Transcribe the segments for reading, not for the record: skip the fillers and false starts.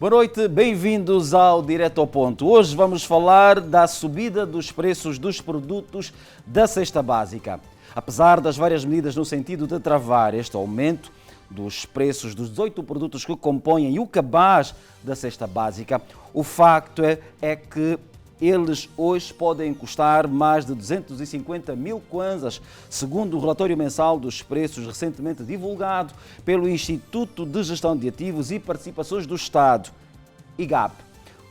Boa noite, bem-vindos ao Direto ao Ponto. Hoje vamos falar da subida dos preços dos produtos da cesta básica. Apesar das várias medidas no sentido de travar este aumento dos preços dos 18 produtos que compõem o cabaz da cesta básica, o facto é que eles hoje podem custar mais de 250 mil kwanzas, segundo o relatório mensal dos preços recentemente divulgado pelo Instituto de Gestão de Ativos e Participações do Estado, IGAP.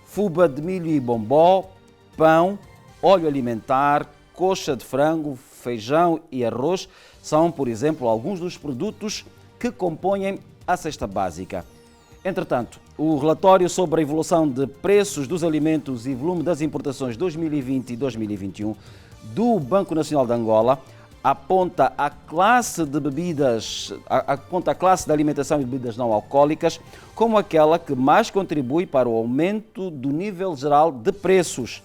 Fuba de milho e bombó, pão, óleo alimentar, coxa de frango, feijão e arroz são, por exemplo, alguns dos produtos que compõem a cesta básica. Entretanto, o relatório sobre a evolução de preços dos alimentos e volume das importações 2020 e 2021 do Banco Nacional de Angola aponta a classe de alimentação e bebidas não alcoólicas como aquela que mais contribui para o aumento do nível geral de preços,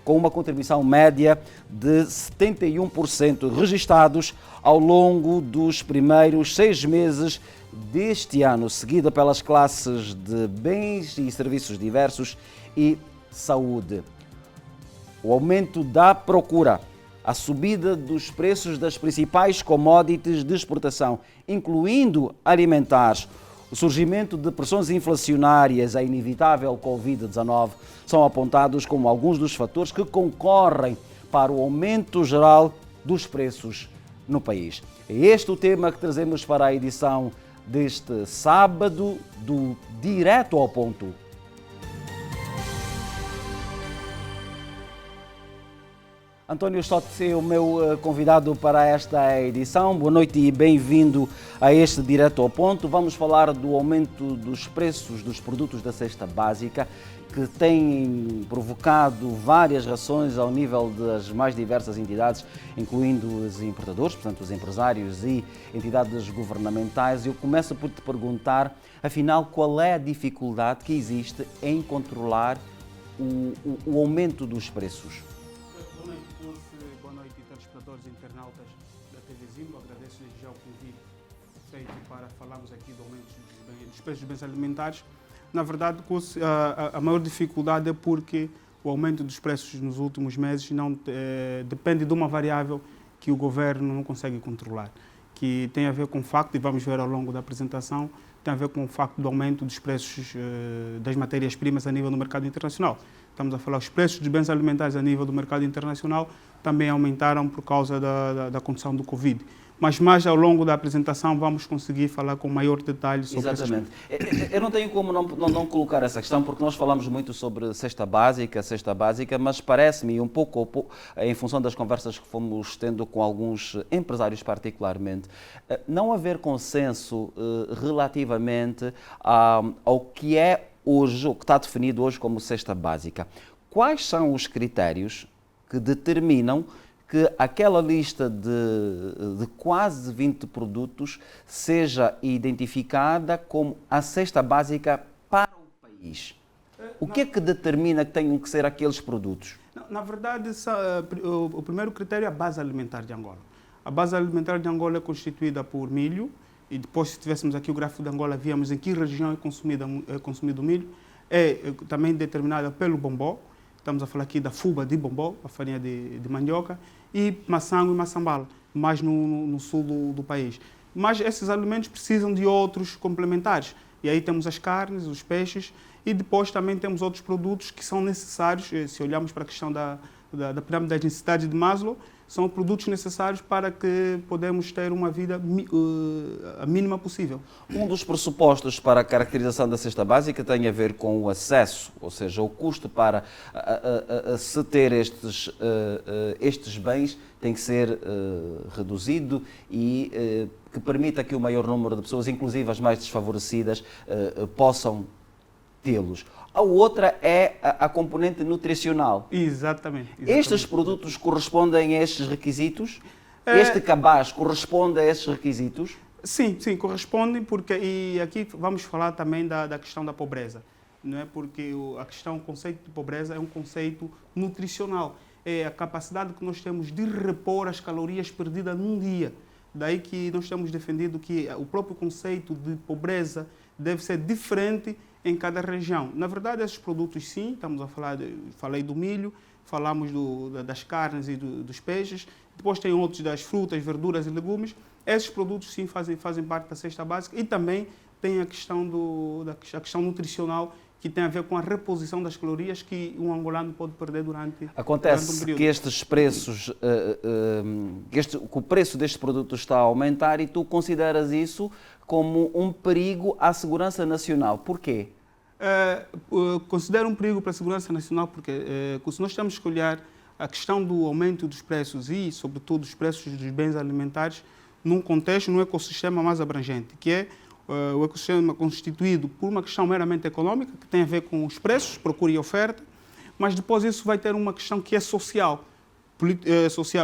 com uma contribuição média de 71% registados ao longo dos primeiros 6 meses deste ano, seguida pelas classes de bens e serviços diversos e saúde. O aumento da procura, a subida dos preços das principais commodities de exportação, incluindo alimentares, o surgimento de pressões inflacionárias, a inevitável Covid-19, são apontados como alguns dos fatores que concorrem para o aumento geral dos preços no país. É este o tema que trazemos para a edição deste sábado do Direto ao Ponto. António Stott é o meu convidado para esta edição. Boa noite e bem-vindo a este Direto ao Ponto. Vamos falar do aumento dos preços dos produtos da cesta básica, que tem provocado várias reações ao nível das mais diversas entidades, incluindo os importadores, portanto os empresários e entidades governamentais. Eu começo por te perguntar, afinal, qual é a dificuldade que existe em controlar o aumento dos preços? Boa noite, telespectadores e internautas da TV Zimbo. Agradeço já o convite feito para falarmos aqui do aumento dos preços dos bens alimentares. Na verdade, a maior dificuldade é porque o aumento dos preços nos últimos meses depende de uma variável que o governo não consegue controlar, que tem a ver com o facto, e vamos ver ao longo da apresentação, tem a ver com o facto do aumento dos preços das matérias-primas a nível do mercado internacional. Estamos a falar os preços dos bens alimentares a nível do mercado internacional também aumentaram por causa da condição do Covid. Mas mais ao longo da apresentação vamos conseguir falar com maior detalhe sobre isso. Exatamente. Eu não tenho como não colocar essa questão, porque nós falamos muito sobre cesta básica, mas parece-me um pouco, em função das conversas que fomos tendo com alguns empresários particularmente, não haver consenso relativamente ao que é hoje, o que está definido hoje como cesta básica. Quais são os critérios que determinam que aquela lista de quase 20 produtos seja identificada como a cesta básica para o país? O que é que determina que tenham que ser aqueles produtos? Na verdade, o primeiro critério é a base alimentar de Angola. A base alimentar de Angola é constituída por milho, e depois, se tivéssemos aqui o gráfico de Angola, víamos em que região é consumido o milho. É também determinada pelo bombó. Estamos a falar aqui da fuba de bombó, a farinha de mandioca, e maçango e maçambala, mais no sul do país. Mas esses alimentos precisam de outros complementares. E aí temos as carnes, os peixes, e depois também temos outros produtos que são necessários, se olharmos para a questão da pirâmide das necessidades de Maslow, são produtos necessários para que podemos ter uma vida a mínima possível. Um dos pressupostos para a caracterização da cesta básica tem a ver com o acesso, ou seja, o custo para se ter estes bens tem que ser reduzido e que permita que o maior número de pessoas, inclusive as mais desfavorecidas, possam tê-los. A outra é a componente nutricional. Exatamente. Estes produtos correspondem a estes requisitos? Este cabaz corresponde a estes requisitos? Sim, correspondem, e aqui vamos falar também da questão da pobreza, não é? Porque o conceito de pobreza é um conceito nutricional. É a capacidade que nós temos de repor as calorias perdidas num dia. Daí que nós temos defendido que o próprio conceito de pobreza deve ser diferente em cada região. Na verdade, esses produtos sim, estamos a falar, falei do milho, falamos das carnes e dos peixes, depois tem outros das frutas, verduras e legumes. Esses produtos sim fazem parte da cesta básica e também tem a questão, a questão nutricional, que tem a ver com a reposição das calorias que um angolano pode perder durante um período. Que estes preços, que o preço destes produtos está a aumentar e tu consideras isso como um perigo à segurança nacional. Porquê? Considero um perigo para a segurança nacional porque se nós temos que olhar a questão do aumento dos preços e, sobretudo, os preços dos bens alimentares num contexto, num ecossistema mais abrangente, que é o ecossistema constituído por uma questão meramente econômica, que tem a ver com os preços, procura e oferta, mas depois isso vai ter uma questão que é social,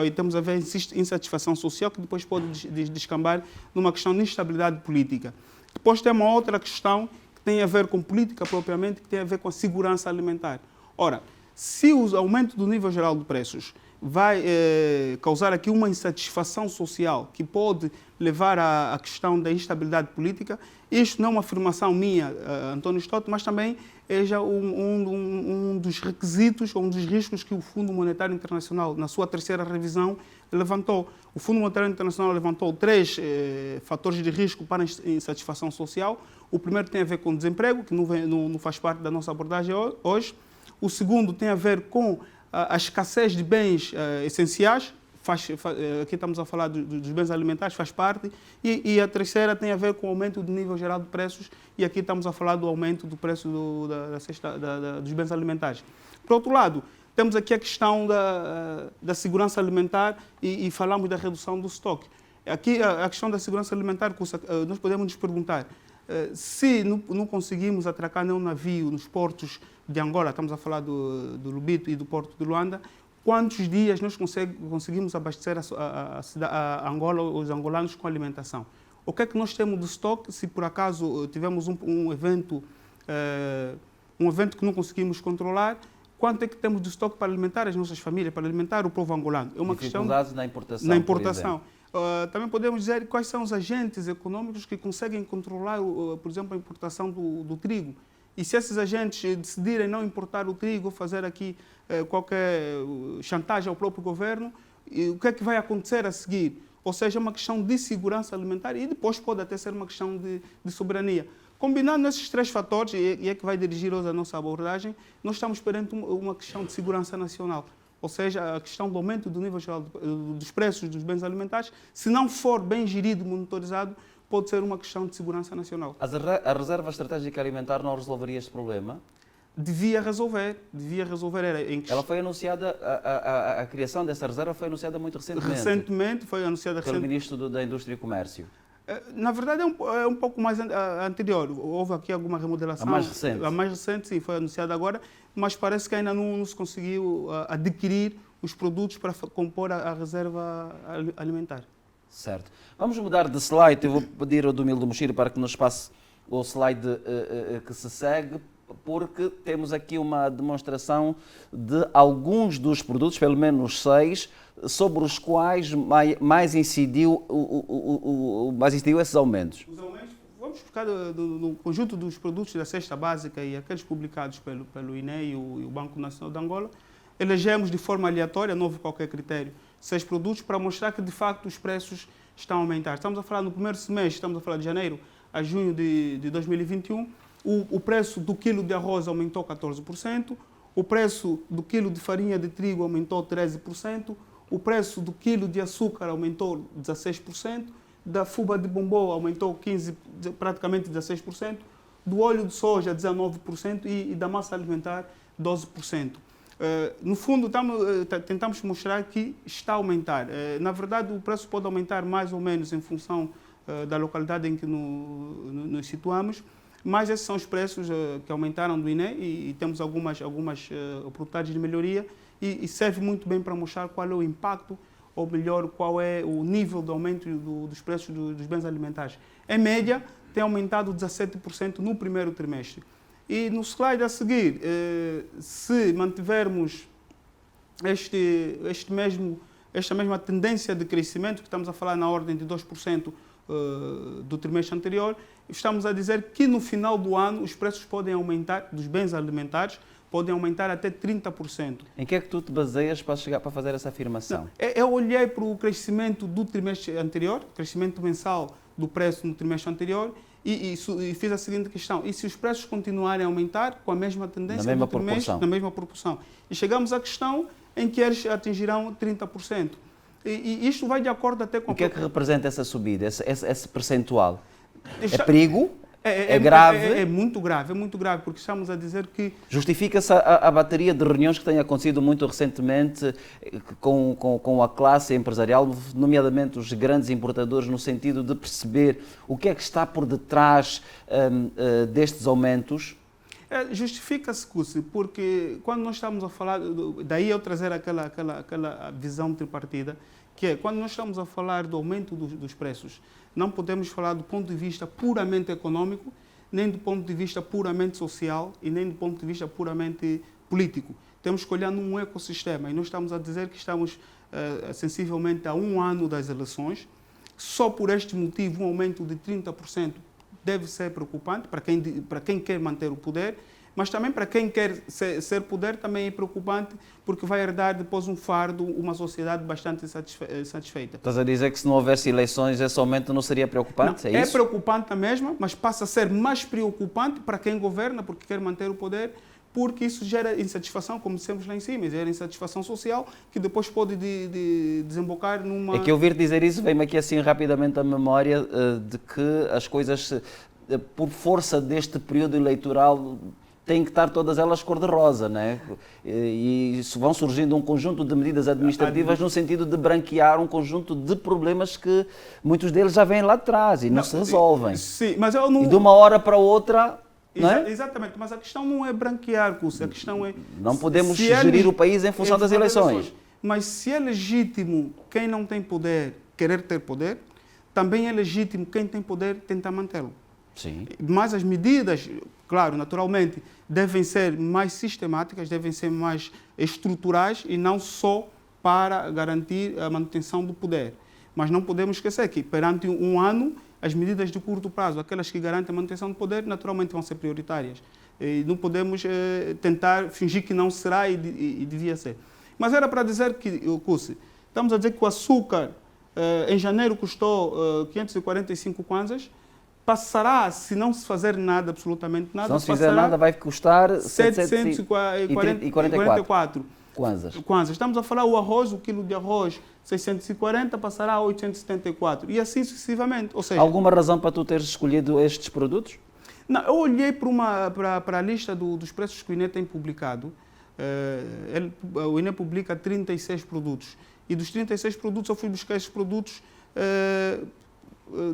e temos a ver insatisfação social, que depois pode descambar numa questão de instabilidade política. Depois tem uma outra questão que tem a ver com política propriamente, que tem a ver com a segurança alimentar. Ora, se o aumento do nível geral de preços vai causar aqui uma insatisfação social que pode levar à questão da instabilidade política. Isto não é uma afirmação minha, António Stott, mas também é já um dos requisitos, ou um dos riscos que o Fundo Monetário Internacional, na sua terceira revisão, levantou. O Fundo Monetário Internacional levantou 3 fatores de risco para a insatisfação social. O primeiro tem a ver com o desemprego, que não faz parte da nossa abordagem hoje. O segundo tem a ver com a escassez de bens essenciais, aqui estamos a falar dos bens alimentares, faz parte, e a terceira tem a ver com o aumento do nível geral de preços, e aqui estamos a falar do aumento do preço dos bens alimentares. Por outro lado, temos aqui a questão da segurança alimentar e falamos da redução do estoque. Aqui a questão da segurança alimentar, nós podemos nos perguntar, se não conseguimos atracar nenhum navio nos portos de Angola, estamos a falar do Lubito e do Porto de Luanda, quantos dias nós conseguimos abastecer a Angola, os angolanos, com alimentação? O que é que nós temos de estoque se por acaso tivemos um evento que não conseguimos controlar? Quanto é que temos de estoque para alimentar as nossas famílias, para alimentar o povo angolano? É uma questão na importação. Também podemos dizer quais são os agentes econômicos que conseguem controlar, por exemplo, a importação do trigo. E se esses agentes decidirem não importar o trigo, fazer aqui qualquer chantagem ao próprio governo, o que é que vai acontecer a seguir? Ou seja, é uma questão de segurança alimentar e depois pode até ser uma questão de soberania. Combinando esses 3 fatores, e é que vai dirigir hoje a nossa abordagem, nós estamos perante uma questão de segurança nacional. Ou seja, a questão do aumento do nível geral dos preços dos bens alimentares, se não for bem gerido e monitorizado, pode ser uma questão de segurança nacional. A Reserva Estratégica Alimentar não resolveria este problema? Devia resolver. Ela foi anunciada, a criação dessa reserva foi anunciada muito recentemente. Foi anunciada pelo Ministro da Indústria e Comércio. Na verdade, é um pouco mais anterior. Houve aqui alguma remodelação. A mais recente? A mais recente, sim, foi anunciada agora, mas parece que ainda não se conseguiu adquirir os produtos para compor a reserva alimentar. Certo. Vamos mudar de slide. Eu vou pedir ao Domildo Mochiro para que nos passe o slide que se segue, porque temos aqui uma demonstração de alguns dos produtos, pelo menos 6, sobre os quais mais incidiu esses aumentos. Os aumentos, vamos focar no conjunto dos produtos da cesta básica e aqueles publicados pelo INE e o Banco Nacional de Angola. Elegemos de forma aleatória, não houve qualquer critério, 6 produtos para mostrar que de facto os preços estão a aumentar. Estamos a falar no primeiro semestre, estamos a falar de janeiro a junho de 2021, o preço do quilo de arroz aumentou 14%, o preço do quilo de farinha de trigo aumentou 13%, o preço do quilo de açúcar aumentou 16%, da fuba de bombom aumentou praticamente 16%, do óleo de soja 19% e da massa alimentar 12%. No fundo, tentamos mostrar que está a aumentar. Na verdade, o preço pode aumentar mais ou menos em função da localidade em que nos situamos, mas esses são os preços que aumentaram do INE e temos algumas oportunidades de melhoria e serve muito bem para mostrar qual é o impacto, ou melhor, qual é o nível de aumento dos preços dos bens alimentares. Em média, tem aumentado 17% no primeiro trimestre. E no slide a seguir, se mantivermos esta mesma tendência de crescimento, que estamos a falar na ordem de 2% do trimestre anterior, estamos a dizer que no final do ano os preços podem aumentar, dos bens alimentares, podem aumentar até 30%. Em que é que tu te baseias para fazer essa afirmação? Eu olhei para o crescimento do trimestre anterior, crescimento mensal do preço no trimestre anterior, e fiz a seguinte questão: e se os preços continuarem a aumentar com a mesma tendência do trimestre, na mesma proporção? E chegamos à questão em que eles atingirão 30%. E isto vai de acordo até com... O que é que representa essa subida, esse percentual? É perigo? É grave? É muito grave, porque estamos a dizer que... Justifica-se a bateria de reuniões que têm acontecido muito recentemente com a classe empresarial, nomeadamente os grandes importadores, no sentido de perceber o que é que está por detrás destes aumentos? Justifica-se, Cussi, porque quando nós estamos a falar, daí eu trazer aquela visão tripartida, que é, quando nós estamos a falar do aumento dos preços, não podemos falar do ponto de vista puramente econômico, nem do ponto de vista puramente social e nem do ponto de vista puramente político. Temos que olhar num ecossistema, e nós estamos a dizer que estamos sensivelmente a um ano das eleições. Só por este motivo, um aumento de 30% deve ser preocupante para quem quer manter o poder, mas também para quem quer ser poder também é preocupante, porque vai herdar depois um fardo, uma sociedade bastante satisfeita. Estás a dizer que se não houvesse eleições esse aumento não seria preocupante? Não, é preocupante na mesma, mas passa a ser mais preocupante para quem governa, porque quer manter o poder, porque isso gera insatisfação, como dissemos lá em cima, gera insatisfação social, que depois pode desembocar numa... É que ouvir dizer isso vem-me aqui assim rapidamente à memória de que as coisas, por força deste período eleitoral, têm que estar todas elas cor-de-rosa, não é? E isso vão surgindo um conjunto de medidas administrativas no sentido de branquear um conjunto de problemas que muitos deles já vêm lá de trás e não se resolvem. Sim, mas eu não... E de uma hora para outra... Não é? Exatamente, mas a questão não é branquear, Cussi, a questão é... Não podemos gerir o país em função das eleições. Mas se é legítimo quem não tem poder querer ter poder, também é legítimo quem tem poder tentar mantê-lo. Sim. Mas as medidas, claro, naturalmente, devem ser mais sistemáticas, devem ser mais estruturais e não só para garantir a manutenção do poder. Mas não podemos esquecer que, perante um ano, as medidas de curto prazo, aquelas que garantem a manutenção do poder, naturalmente vão ser prioritárias. E não podemos tentar fingir que não será e devia ser. Mas era para dizer que, Cussi, estamos a dizer que o açúcar em janeiro custou 545 kwanzas, passará, se não se fazer nada, absolutamente nada, se não se fizer nada, vai custar 744 kwanzas. Estamos a falar o arroz, o quilo de arroz, 640, passará a 874. E assim sucessivamente. Ou seja, alguma razão para tu teres escolhido estes produtos? Não, eu olhei para a lista dos preços que o INE tem publicado. O INE publica 36 produtos. E dos 36 produtos, eu fui buscar esses produtos...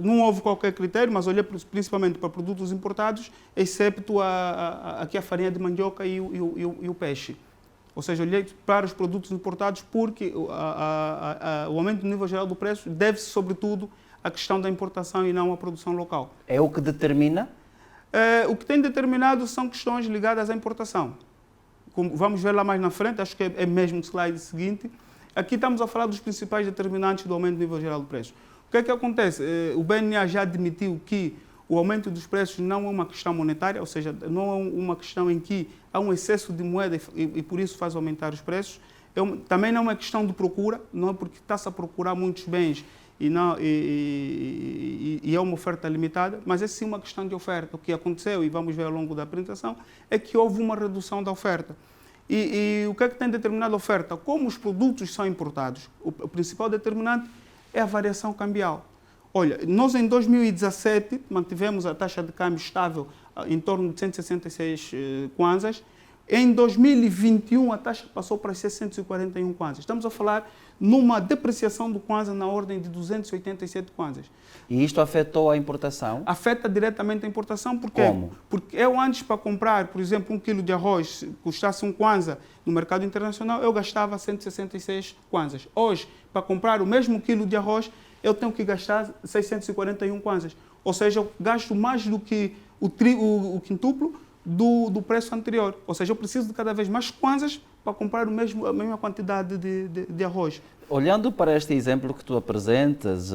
não houve qualquer critério, mas olhei principalmente para produtos importados, excepto aqui a farinha de mandioca e o peixe. Ou seja, olhei para os produtos importados porque o aumento do nível geral do preço deve-se, sobretudo, à questão da importação e não à produção local. É o que determina? O que tem determinado são questões ligadas à importação. Como vamos ver lá mais na frente, acho que é mesmo o slide seguinte. Aqui estamos a falar dos principais determinantes do aumento do nível geral do preço. O que é que acontece? O BNA já admitiu que o aumento dos preços não é uma questão monetária, ou seja, não é uma questão em que há um excesso de moeda e por isso faz aumentar os preços. Também não é uma questão de procura, não é porque está-se a procurar muitos bens e é uma oferta limitada, mas é sim uma questão de oferta. O que aconteceu, e vamos ver ao longo da apresentação, é que houve uma redução da oferta. E o que é que tem determinado a oferta? Como os produtos são importados, o principal determinante é a variação cambial. Olha, nós em 2017 mantivemos a taxa de câmbio estável em torno de 166 kwanzas. Em 2021 a taxa passou para 641 kwanzas. Estamos a falar numa depreciação do kwanza na ordem de 287 kwanzas. E isto afetou a importação? Afeta diretamente a importação. Porque Como? Porque eu antes, para comprar, por exemplo, 1 quilo de arroz, custasse 1 kwanza no mercado internacional, eu gastava 166 kwanzas. Hoje, para comprar o mesmo quilo de arroz, eu tenho que gastar 641 kwanzas. Ou seja, eu gasto mais do que o quintuplo do preço anterior. Ou seja, eu preciso de cada vez mais kwanzas para comprar a mesma quantidade de arroz. Olhando para este exemplo que tu apresentas,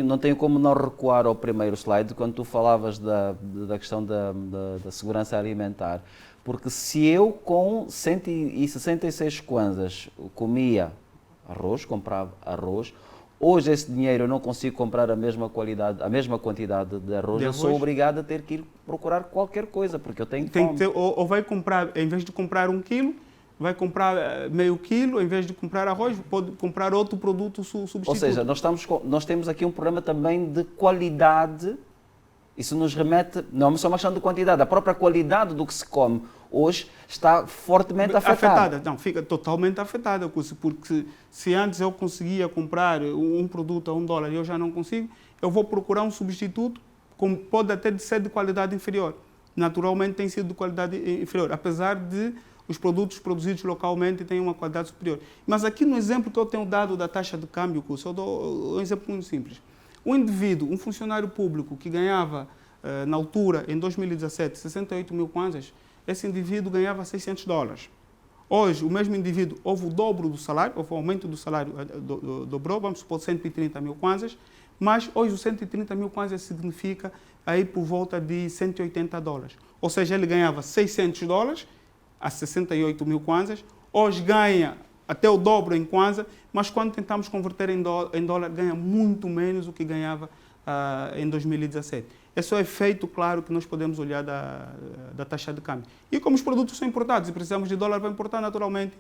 não tenho como não recuar ao primeiro slide, quando tu falavas da questão da segurança alimentar. Porque se eu com 166 kwanzas comia arroz, comprava arroz, hoje esse dinheiro eu não consigo comprar a mesma quantidade de arroz, eu sou obrigado a ter que ir procurar qualquer coisa, porque eu tenho fome. Ou vai comprar, em vez de comprar 1 quilo, vai comprar meio quilo, em vez de comprar arroz, pode comprar outro produto substituto. Ou seja, nós temos aqui um problema também de qualidade. Isso nos remete, não é só uma questão de quantidade, a própria qualidade do que se come hoje está fortemente afetada. Não, fica totalmente afetada, porque se antes eu conseguia comprar um produto a $1 e eu já não consigo, eu vou procurar um substituto, pode até ser de qualidade inferior. Naturalmente tem sido de qualidade inferior, apesar de os produtos produzidos localmente têm uma qualidade superior. Mas aqui no exemplo que eu tenho dado da taxa de câmbio, eu dou um exemplo muito simples. Um indivíduo, um funcionário público que ganhava, na altura, em 2017, 68 mil kwanzas, esse indivíduo ganhava $600. Hoje, o mesmo indivíduo, houve o dobro do salário, houve o aumento do salário, dobrou, vamos supor, 130 mil kwanzas, mas hoje os 130 mil kwanzas significa aí por volta de $180. Ou seja, ele ganhava $600 a 68 mil kwanzas, hoje ganha até o dobro em kwanza, mas quando tentamos converter em dólar, ganha muito menos do que ganhava em 2017. Esse é o efeito, claro, que nós podemos olhar da taxa de câmbio. E como os produtos são importados e precisamos de dólar para importar, naturalmente,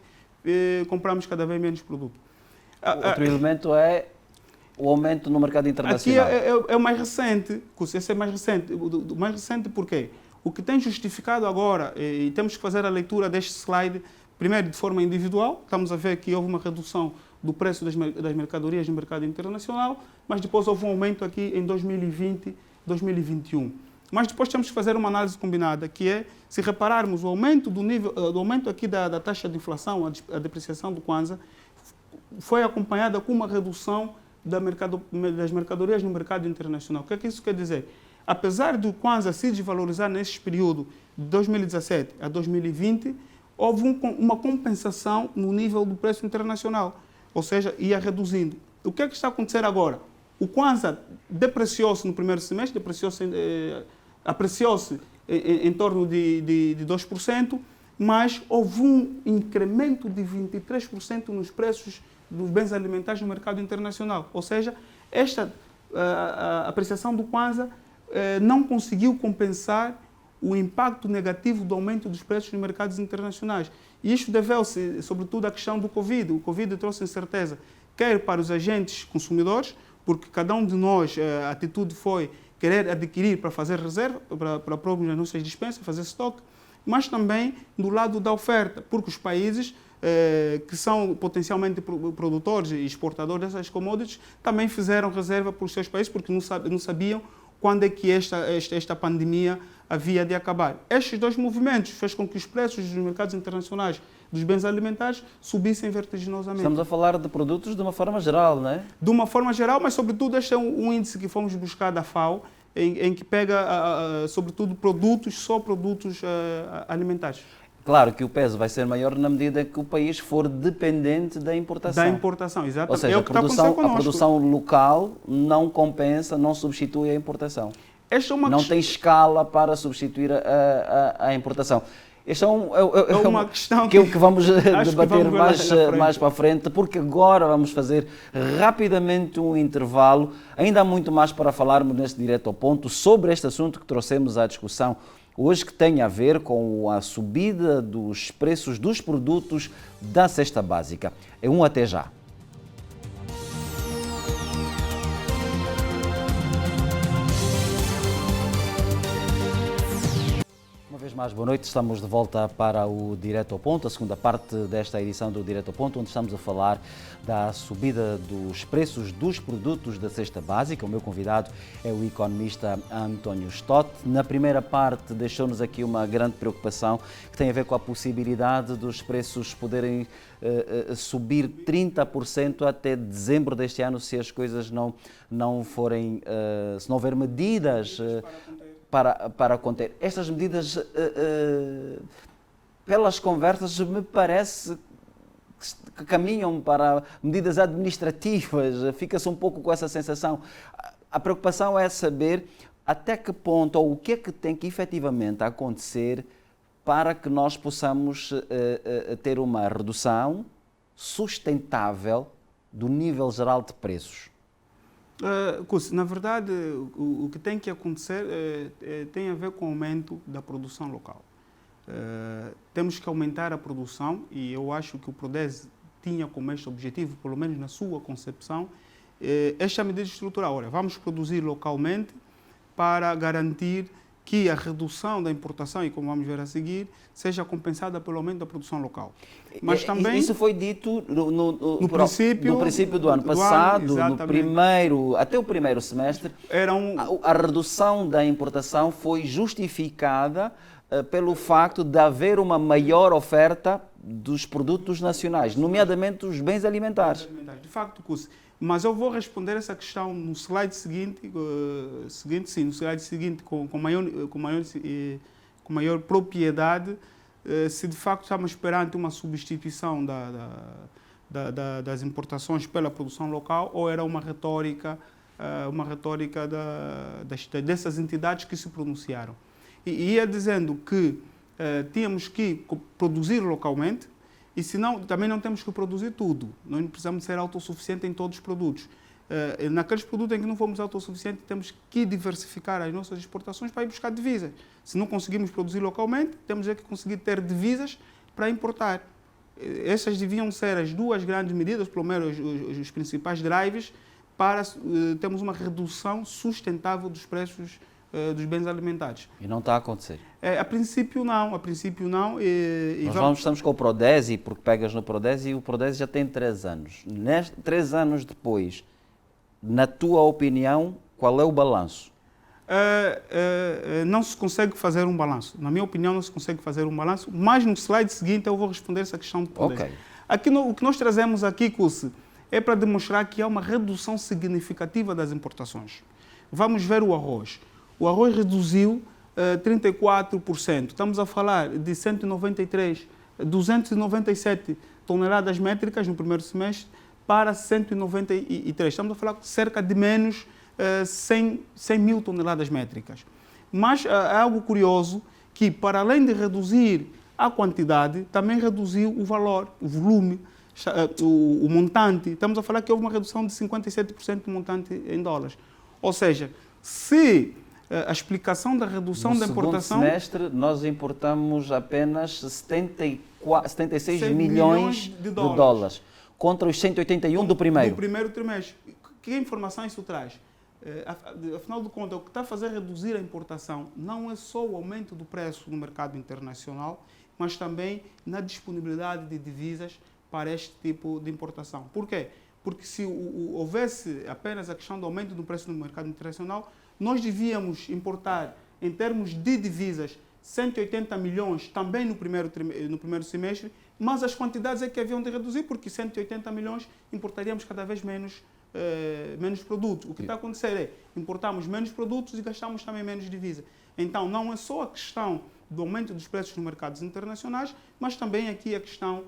compramos cada vez menos produto. Outro elemento é o aumento no mercado internacional. Aqui é o mais recente. Esse é mais recente. O mais recente por quê? O que tem justificado agora, e temos que fazer a leitura deste slide, primeiro de forma individual, estamos a ver que houve uma redução do preço das mercadorias no mercado internacional, mas depois houve um aumento aqui em 2020, 2021. Mas depois temos que fazer uma análise combinada, que é, se repararmos, o aumento do aumento aqui da taxa de inflação, a depreciação do kwanza, foi acompanhada com uma redução das mercadorias no mercado internacional. O que é que isso quer dizer? Apesar do kwanza se desvalorizar nesse período de 2017 a 2020, houve uma compensação no nível do preço internacional, ou seja, ia reduzindo. O que é que está a acontecer agora? O kwanza depreciou-se no primeiro semestre, apreciou-se em torno de 2%, mas houve um incremento de 23% nos preços dos bens alimentares no mercado internacional. Ou seja, esta apreciação do kwanza não conseguiu compensar o impacto negativo do aumento dos preços nos mercados internacionais. E isto deveu-se, sobretudo, à questão do Covid. O Covid trouxe incerteza, quer para os agentes consumidores, porque cada um de nós, a atitude foi querer adquirir para fazer reserva, para pôr nas nossas dispensas, fazer estoque, mas também do lado da oferta, porque os países que são potencialmente produtores e exportadores dessas commodities também fizeram reserva para os seus países, porque não sabiam quando é que esta pandemia havia de acabar. Estes dois movimentos fez com que os preços dos mercados internacionais dos bens alimentares subissem vertiginosamente. Estamos a falar de produtos de uma forma geral, não é? De uma forma geral, mas sobretudo este é um índice que fomos buscar da FAO, em que pega sobretudo só produtos alimentares. Claro que o peso vai ser maior na medida que o país for dependente da importação. Da importação, exatamente. Ou seja, a produção local não compensa, não substitui a importação. Não tem escala para substituir a importação. Esta é uma questão que vamos debater mais para a frente, porque agora vamos fazer rapidamente um intervalo. Ainda há muito mais para falarmos neste Direto ao Ponto sobre este assunto que trouxemos à discussão hoje, que tem a ver com a subida dos preços dos produtos da cesta básica. É um até já. Uma vez mais, boa noite. Estamos de volta para o Direto ao Ponto, a segunda parte desta edição do Direto ao Ponto, onde estamos a falar da subida dos preços dos produtos da cesta básica. O meu convidado é o economista António Stott. Na primeira parte deixou-nos aqui uma grande preocupação que tem a ver com a possibilidade dos preços poderem subir 30% até dezembro deste ano, se as coisas não forem, se não houver medidas para conter. Estas medidas, pelas conversas, me parece que caminham para medidas administrativas, fica-se um pouco com essa sensação. A preocupação é saber até que ponto ou o que é que tem que efetivamente acontecer para que nós possamos ter uma redução sustentável do nível geral de preços. Na verdade, o que tem que acontecer tem a ver com o aumento da produção local. Temos que aumentar a produção e eu acho que o Prodese tinha como este objetivo, pelo menos na sua concepção, esta medida estrutural. Olha, vamos produzir localmente para garantir que a redução da importação, e como vamos ver a seguir, seja compensada pelo aumento da produção local. Mas também... Isso foi dito no princípio do ano passado, até o primeiro semestre. A redução da importação foi justificada pelo facto de haver uma maior oferta dos produtos nacionais, nomeadamente os bens alimentares. De facto, mas eu vou responder essa questão no slide seguinte, com maior propriedade, se de facto estamos perante uma substituição das importações pela produção local ou era uma retórica dessas entidades que se pronunciaram. E ia dizendo que tínhamos que produzir localmente, e senão, também não temos que produzir tudo. Nós não precisamos ser autossuficientes em todos os produtos. Naqueles produtos em que não fomos autossuficientes, temos que diversificar as nossas exportações para ir buscar divisas. Se não conseguimos produzir localmente, temos que conseguir ter divisas para importar. Essas deviam ser as duas grandes medidas, pelo menos os principais drives, para termos uma redução sustentável dos preços dos bens alimentares. E não está a acontecer? A princípio não. Estamos com o Prodese, porque pegas no Prodese e o Prodese já tem 3 anos. 3 anos depois, na tua opinião, qual é o balanço? Não se consegue fazer um balanço. Na minha opinião, não se consegue fazer um balanço, mas no slide seguinte eu vou responder essa questão do Prodese. Okay. Aqui, o que nós trazemos aqui, Cussi, é para demonstrar que há uma redução significativa das importações. Vamos ver o arroz. O arroz reduziu 34%. Estamos a falar de 297 toneladas métricas no primeiro semestre para 193. Estamos a falar de cerca de menos 100 mil toneladas métricas. Mas é algo curioso que, para além de reduzir a quantidade, também reduziu o valor, o volume, o montante. Estamos a falar que houve uma redução de 57% do montante em dólares. Ou seja, se a explicação da redução da importação... No segundo semestre, nós importamos apenas 76 milhões de dólares, contra os 181 do primeiro. Do primeiro trimestre. Que informação isso traz? Afinal de contas, o que está a fazer reduzir a importação não é só o aumento do preço no mercado internacional, mas também na disponibilidade de divisas para este tipo de importação. Por quê? Porque se houvesse apenas a questão do aumento do preço no mercado internacional, nós devíamos importar, em termos de divisas, 180 milhões também no primeiro semestre, mas as quantidades é que haviam de reduzir, porque 180 milhões importaríamos cada vez menos produtos. O que está a acontecer é importamos menos produtos e gastamos também menos divisa. Então, não é só a questão do aumento dos preços nos mercados internacionais, mas também aqui a questão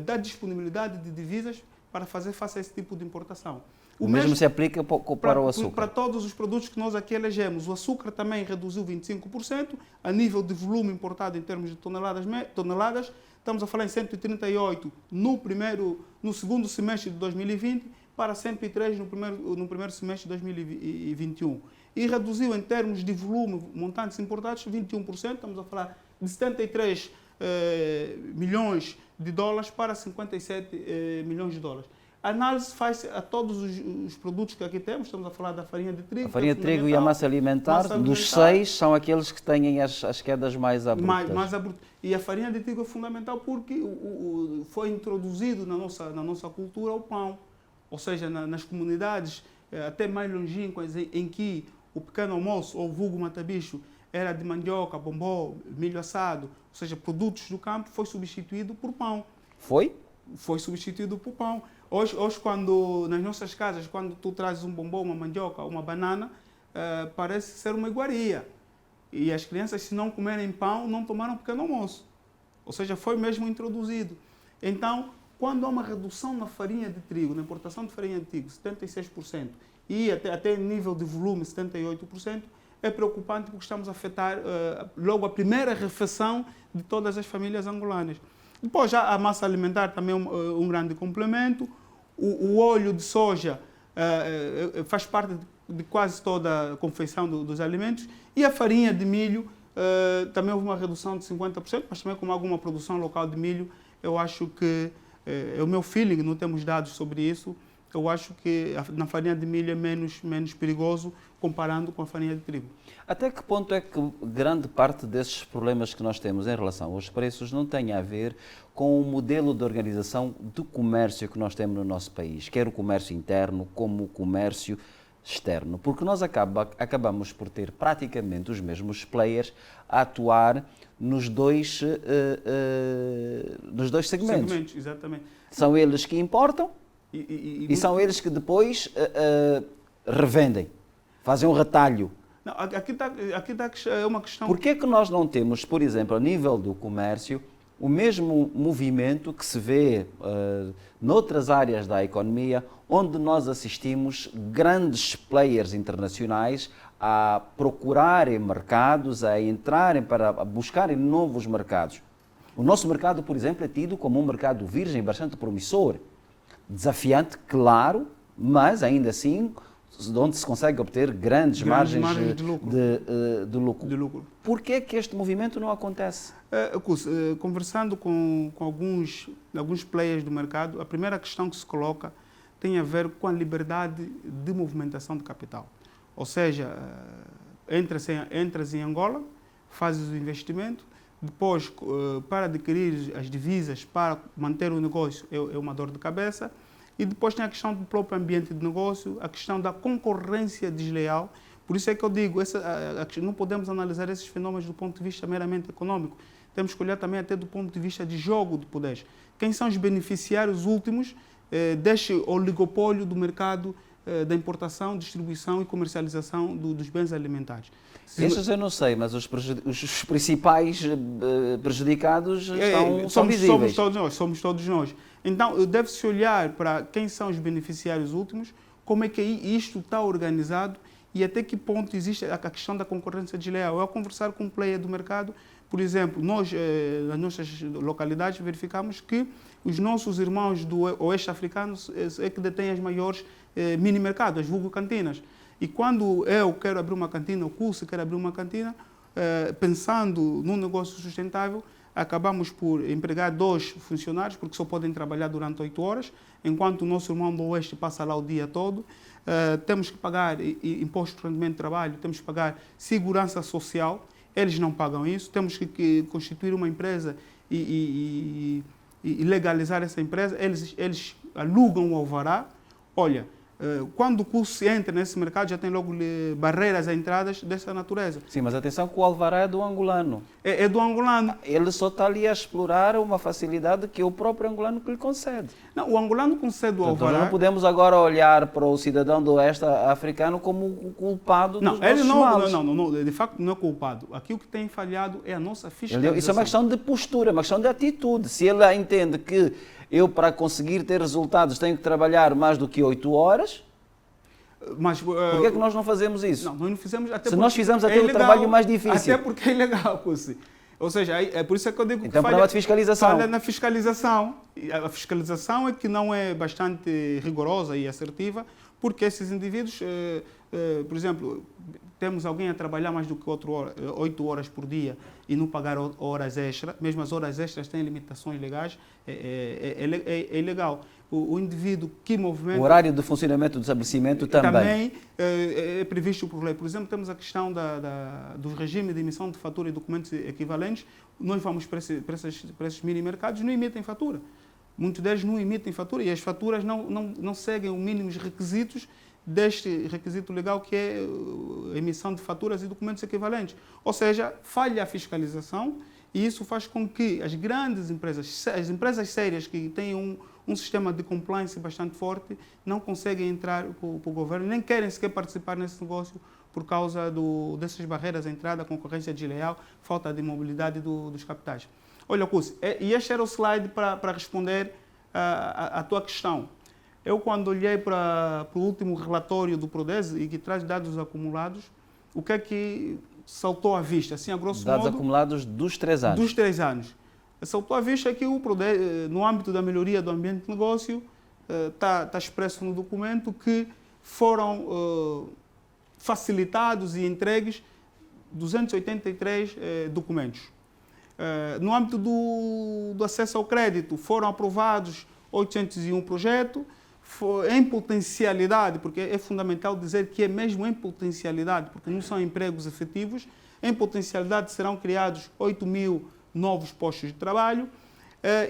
da disponibilidade de divisas para fazer face a esse tipo de importação. O mesmo se aplica para o açúcar? Para todos os produtos que nós aqui elegemos. O açúcar também reduziu 25%, a nível de volume importado em termos de toneladas. Estamos a falar em 138 no segundo semestre de 2020 para 103 no primeiro semestre de 2021. E reduziu em termos de volume, montantes importados, 21%. Estamos a falar de 73 milhões de dólares para 57 milhões de dólares. A análise faz a todos os produtos que aqui temos. Estamos a falar da farinha de trigo. A farinha de trigo e a massa alimentar, dos 6, são aqueles que têm as quedas mais abruptas. E a farinha de trigo é fundamental porque foi introduzido na nossa cultura o pão. Ou seja, nas comunidades até mais longínquas em que o pequeno almoço ou vulgo matabicho era de mandioca, bombó, milho assado, ou seja, produtos do campo, foi substituído por pão. Foi? Foi substituído por pão. Hoje, quando nas nossas casas, quando tu trazes um bombom, uma mandioca, uma banana, parece ser uma iguaria. E as crianças, se não comerem pão, não tomaram pequeno almoço. Ou seja, foi mesmo introduzido. Então, quando há uma redução na farinha de trigo, na importação de farinha de trigo, 76%, e até nível de volume, 78%, é preocupante porque estamos a afetar logo a primeira refeição de todas as famílias angolanas. Depois, já a massa alimentar também é um grande complemento. O óleo de soja faz parte de quase toda a confeição dos alimentos. E a farinha de milho também houve uma redução de 50%, mas também com alguma produção local de milho, eu acho que, é o meu feeling, não temos dados sobre isso, eu acho que na farinha de milho é menos perigoso comparando com a farinha de trigo. Até que ponto é que grande parte desses problemas que nós temos em relação aos preços não tem a ver com o modelo de organização do comércio que nós temos no nosso país, quer o comércio interno como o comércio externo? Porque nós acabamos por ter praticamente os mesmos players a atuar nos dois segmentos. Exatamente. São eles que importam e são eles que depois revendem, fazem um retalho. Não, aqui está uma questão... Por que é que nós não temos, por exemplo, a nível do comércio, o mesmo movimento que se vê noutras áreas da economia, onde nós assistimos grandes players internacionais a procurarem mercados, a entrarem para buscarem novos mercados? O nosso mercado, por exemplo, é tido como um mercado virgem, bastante promissor, desafiante, claro, mas ainda assim onde se consegue obter grandes margens de lucro. Por que é que este movimento não acontece? Conversando com alguns players do mercado, a primeira questão que se coloca tem a ver com a liberdade de movimentação de capital. Ou seja, entras em Angola, fazes o investimento, depois, para adquirir as divisas, para manter o negócio, é uma dor de cabeça. E depois tem a questão do próprio ambiente de negócio, a questão da concorrência desleal. Por isso é que eu digo, não podemos analisar esses fenômenos do ponto de vista meramente econômico. Temos que olhar também até do ponto de vista de jogo de poderes. Quem são os beneficiários últimos deste oligopólio do mercado da importação, distribuição e comercialização dos bens alimentares? Estes eu não sei, mas os principais prejudicados são visíveis. Somos todos nós. Então, deve-se olhar para quem são os beneficiários últimos, como é que isto está organizado e até que ponto existe a questão da concorrência desleal. Ao conversar com um player do mercado, por exemplo, nós, nas nossas localidades, verificamos que os nossos irmãos do oeste africano é que detêm as maiores mini-mercados, as vulgo cantinas. E quando eu quero abrir uma cantina, o curso quer abrir uma cantina, pensando num negócio sustentável, acabamos por empregar 2 funcionários, porque só podem trabalhar durante 8 horas, enquanto o nosso irmão do Oeste passa lá o dia todo. Temos que pagar imposto de rendimento de trabalho, temos que pagar segurança social, eles não pagam isso, temos que constituir uma empresa e legalizar essa empresa, eles alugam o alvará. Olha, quando o curso entra nesse mercado, já tem logo barreiras a entradas dessa natureza. Sim, mas atenção que o alvará é do angolano. É do angolano. Ele só está ali a explorar uma facilidade que é o próprio angolano que lhe concede. Não, o angolano concede o alvará. Então não podemos agora olhar para o cidadão do oeste africano como o culpado dos nossos males. Não, de facto não é culpado. Aqui o que tem falhado é a nossa fiscalização. Isso é uma questão de postura, uma questão de atitude. Se ele entende que eu, para conseguir ter resultados, tenho que trabalhar mais do que 8 horas. Mas, por que é que nós não fazemos isso? Nós não fizemos, até se nós fizermos até o trabalho mais difícil. Até porque é ilegal, Cussi. Ou seja, é por isso é que eu digo então, que falha de fiscalização. Falha na fiscalização. A fiscalização é que não é bastante rigorosa e assertiva, porque esses indivíduos, por exemplo, temos alguém a trabalhar mais do que 8 horas por dia e não pagar horas extras, mesmo as horas extras têm limitações legais, é ilegal. O indivíduo que movimenta... O horário de funcionamento do estabelecimento também é previsto por lei. Por exemplo, temos a questão do regime de emissão de fatura e documentos equivalentes. Nós vamos para esses mini-mercados, não emitem fatura. Muitos deles não emitem fatura e as faturas não seguem os mínimos requisitos deste requisito legal que é a emissão de faturas e documentos equivalentes. Ou seja, falha a fiscalização e isso faz com que as grandes empresas, as empresas sérias que têm um sistema de compliance bastante forte, não conseguem entrar para o governo, nem querem sequer participar nesse negócio por causa dessas barreiras à entrada, concorrência desleal, falta de mobilidade dos capitais. Olha, Cussi, e este era o slide para responder a tua questão. Eu, quando olhei para o último relatório do Prodese e que traz dados acumulados, o que é que saltou à vista, assim, a grosso modo? Dados acumulados dos 3 anos. Dos 3 anos. Saltou à vista que o Prodese, no âmbito da melhoria do ambiente de negócio, está expresso no documento que foram facilitados e entregues 283 documentos. No âmbito do acesso ao crédito, foram aprovados 801 projetos. Em potencialidade, porque é fundamental dizer que é mesmo em potencialidade, porque não são empregos efetivos, em potencialidade serão criados 8 mil novos postos de trabalho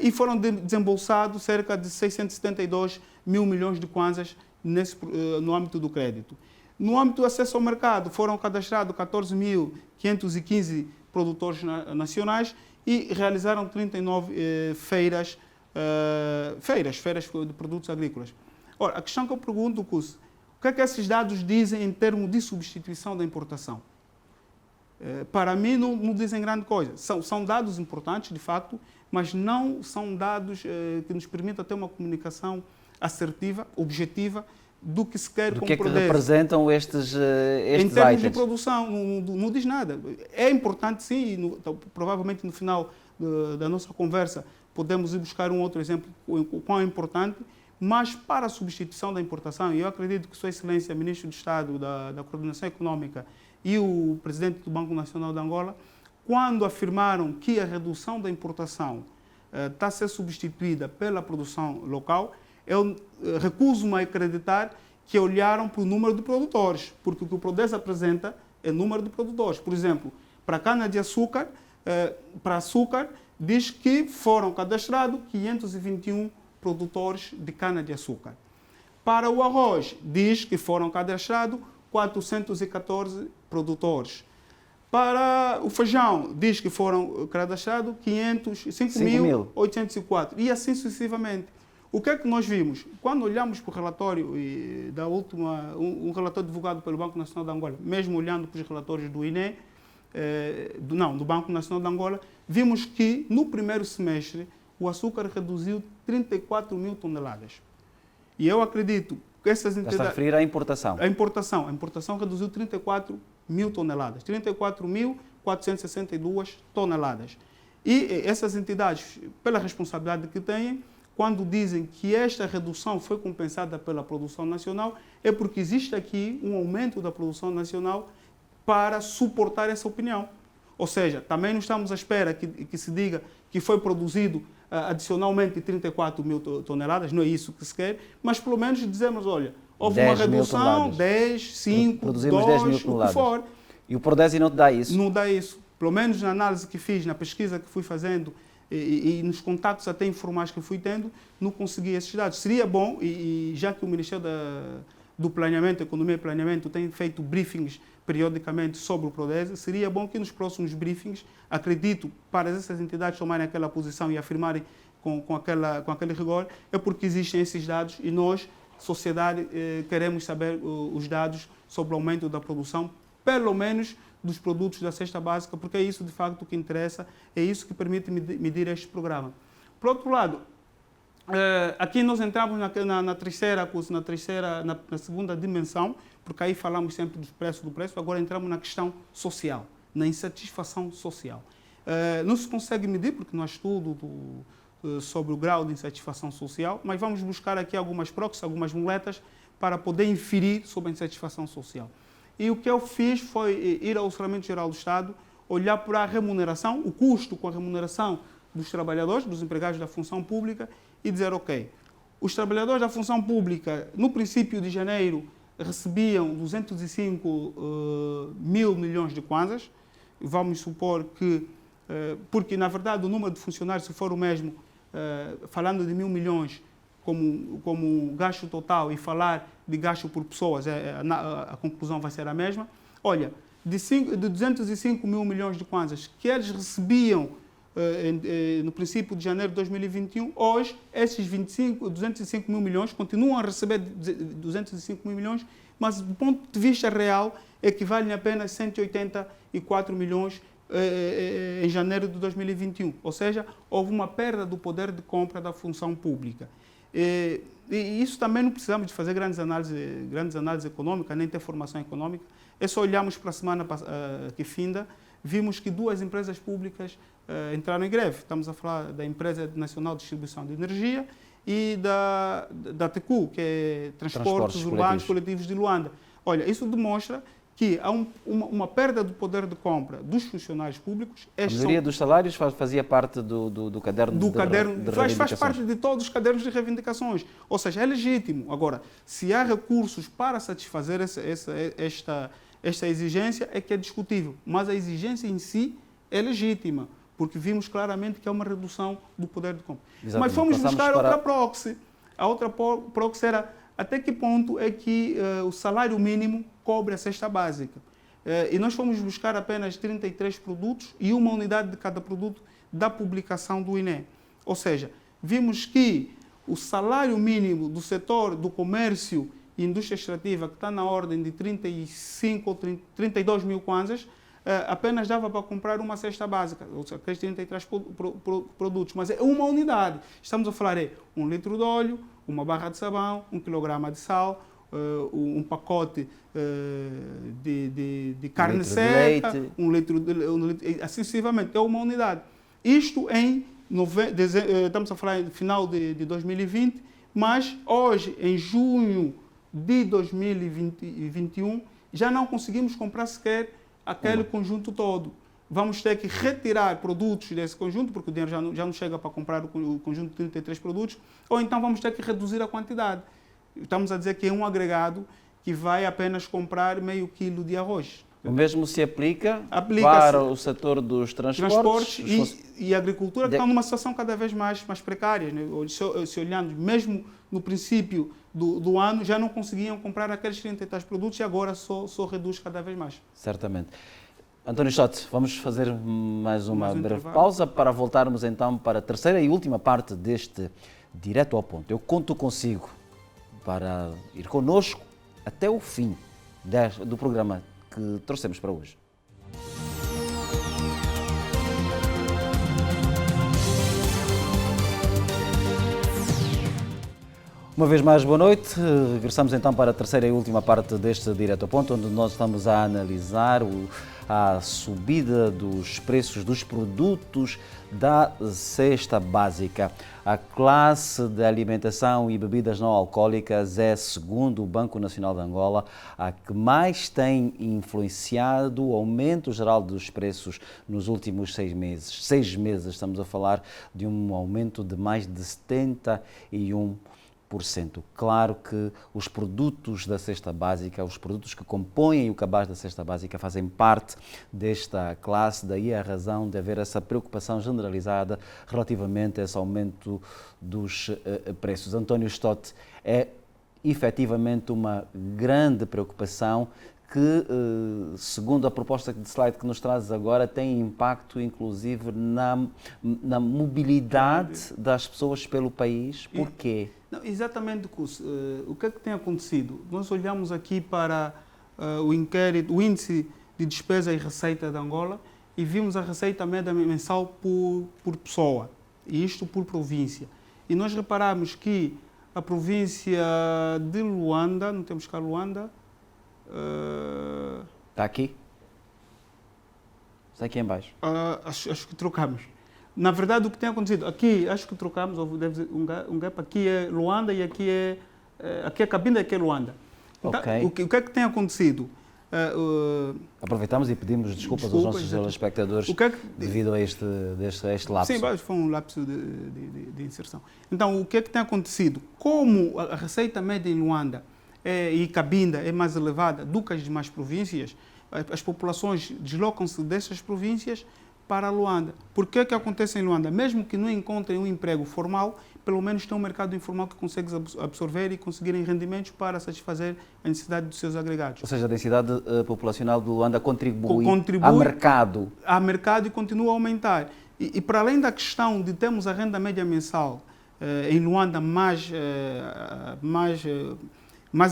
e foram desembolsados cerca de 672 mil milhões de kwanzas no âmbito do crédito. No âmbito do acesso ao mercado, foram cadastrados 14.515 produtores nacionais e realizaram 39 feiras de produtos agrícolas. Ora, a questão que eu pergunto, Cussi, o que é que esses dados dizem em termos de substituição da importação? Para mim, não dizem grande coisa. São dados importantes, de facto, mas não são dados que nos permitam ter uma comunicação assertiva, objetiva, do que se quer com o Prodese. Do que representam estes em termos items? de produção, não diz nada. É importante, sim, e provavelmente no final da nossa conversa podemos ir buscar um outro exemplo, o quão é importante, mas para a substituição da importação, e eu acredito que Sua Excelência, Ministro de Estado da Coordenação Econômica e o Presidente do Banco Nacional de Angola, quando afirmaram que a redução da importação está a ser substituída pela produção local, eu recuso-me a acreditar que olharam para o número de produtores, porque o que o Prodese apresenta é número de produtores. Por exemplo, para a cana-de-açúcar, para açúcar, diz que foram cadastrados 521 produtores de cana-de-açúcar. Para o arroz, diz que foram cadastrados 414 produtores. Para o feijão, diz que foram cadastrados 5.804 e assim sucessivamente. O que é que nós vimos? Quando olhamos para o relatório da última, um relatório divulgado pelo Banco Nacional de Angola, mesmo olhando para os relatórios do INE, do Banco Nacional de Angola, vimos que no primeiro semestre o açúcar reduziu 34 mil toneladas. E eu acredito que essas entidades... Está a referir à importação. A importação reduziu 34 mil toneladas, 34.462 toneladas. E essas entidades, pela responsabilidade que têm, quando dizem que esta redução foi compensada pela produção nacional, é porque existe aqui um aumento da produção nacional para suportar essa opinião. Ou seja, também não estamos à espera que se diga que foi produzido adicionalmente 34 mil toneladas, não é isso que se quer, mas pelo menos dizemos, olha, houve uma redução, 10, 5, produzimos 2, 10 mil toneladas. O que for. E o Prodese não te dá isso? Não dá isso. Pelo menos na análise que fiz, na pesquisa que fui fazendo e nos contatos até informais que fui tendo, não consegui esses dados. Seria bom, e já que o Ministério do Planeamento, Economia e Planeamento tem feito briefings periodicamente sobre o Prodese, seria bom que nos próximos briefings, acredito, para essas entidades tomarem aquela posição e afirmarem com aquele rigor, é porque existem esses dados e nós, sociedade, queremos saber os dados sobre o aumento da produção, pelo menos dos produtos da cesta básica, porque é isso de facto que interessa, é isso que permite medir este programa. Por outro lado, aqui nós entramos na segunda dimensão, porque aí falamos sempre do preço, agora entramos na questão social, na insatisfação social. Não se consegue medir, porque não há estudo sobre o grau de insatisfação social, mas vamos buscar aqui algumas proxies, algumas muletas, para poder inferir sobre a insatisfação social. E o que eu fiz foi ir ao Orçamento Geral do Estado, olhar para a remuneração, o custo com a remuneração dos trabalhadores, dos empregados da função pública, e dizer, ok, os trabalhadores da função pública, no princípio de janeiro, recebiam 205 mil milhões de kwanzas. Vamos supor que, porque na verdade o número de funcionários, se for o mesmo, falando de 1.000 milhões como gasto total e falar de gasto por pessoas, a conclusão vai ser a mesma. Olha, de 205 mil milhões de kwanzas que eles recebiam no princípio de janeiro de 2021, hoje esses 205 mil milhões continuam a receber 205 mil milhões, mas do ponto de vista real equivalem a apenas 184 milhões em janeiro de 2021. Ou seja, houve uma perda do poder de compra da função pública. E isso também não precisamos de fazer grandes análises econômicas, nem ter formação econômica. É só olharmos para a semana que finda, vimos que duas empresas públicas entraram em greve. Estamos a falar da Empresa Nacional de Distribuição de Energia e da TECU, que é Transportes Urbanos Coletivos de Luanda. Olha, isso demonstra que há uma perda do poder de compra dos funcionários públicos. A maioria dos salários fazia parte do caderno de reivindicações. Faz parte de todos os cadernos de reivindicações. Ou seja, é legítimo. Agora, se há recursos para satisfazer esta exigência, é que é discutível. Mas a exigência em si é legítima, porque vimos claramente que é uma redução do poder de compra. Exatamente. Mas fomos buscar outra proxy. A outra proxy era até que ponto é que o salário mínimo cobre a cesta básica. E nós fomos buscar apenas 33 produtos e uma unidade de cada produto da publicação do INE. Ou seja, vimos que o salário mínimo do setor do comércio e indústria extrativa, que está na ordem de 35 ou 32 mil kwanzas, apenas dava para comprar uma cesta básica, ou seja, aqueles 33 produtos, mas é uma unidade. Estamos a falar de 1 litro de óleo, uma barra de sabão, 1 quilograma de sal, um pacote de carne seca, um litro assim sucessivamente, é uma unidade. Isto estamos a falar no final de 2020, mas hoje, em junho de 2021, já não conseguimos comprar sequer aquele conjunto todo. Vamos ter que retirar produtos desse conjunto, porque o dinheiro já não chega para comprar o conjunto de 33 produtos, ou então vamos ter que reduzir a quantidade. Estamos a dizer que é um agregado que vai apenas comprar meio quilo de arroz. O mesmo se aplica para o setor dos transportes e a agricultura, que estão numa situação cada vez mais precária. Né? Se olhando, mesmo no princípio do ano, já não conseguiam comprar aqueles 33 produtos e agora só reduz cada vez mais. Certamente. António Stott, vamos fazer mais uma breve pausa para voltarmos então para a terceira e última parte deste Direto ao Ponto. Eu conto consigo para ir conosco até o fim do programa que trouxemos para hoje. Uma vez mais, boa noite. Regressamos então para a terceira e última parte deste Direto ao Ponto, onde nós estamos a analisar a subida dos preços dos produtos da cesta básica. A classe de alimentação e bebidas não alcoólicas é, segundo o Banco Nacional de Angola, a que mais tem influenciado o aumento geral dos preços nos últimos 6 meses. 6 meses, estamos a falar de um aumento de mais de 71%. Claro que os produtos da cesta básica, os produtos que compõem o cabaz da cesta básica fazem parte desta classe, daí a razão de haver essa preocupação generalizada relativamente a esse aumento dos preços. António Stott, é efetivamente uma grande preocupação que, segundo a proposta de slide que nos trazes agora, tem impacto inclusive na mobilidade das pessoas pelo país. Por quê? Não, exatamente, o que é que tem acontecido? Nós olhamos aqui para o índice de despesa e receita de Angola e vimos a receita média mensal por pessoa, e isto por província. E nós reparamos que a província de Luanda, não temos cá Luanda, está aqui? Está aqui em baixo. Acho que trocamos. Na verdade, o que tem acontecido, aqui acho que trocamos, deve ser um gap, aqui é Luanda e aqui é Cabinda e aqui é Luanda. Então, Okay. O que é que tem acontecido? Aproveitamos e pedimos desculpas aos nossos telespectadores devido a este lapso. Sim, foi um lapso de inserção. Então, o que é que tem acontecido? Como a receita média em Luanda e Cabinda é mais elevada do que as demais províncias, as populações deslocam-se dessas províncias para Luanda. Por que é que acontece em Luanda? Mesmo que não encontrem um emprego formal, pelo menos tem um mercado informal que consegue absorver e conseguirem rendimentos para satisfazer a necessidade dos seus agregados. Ou seja, a densidade populacional de Luanda contribui ao mercado. A mercado e continua a aumentar. E para além da questão de termos a renda média mensal em Luanda mais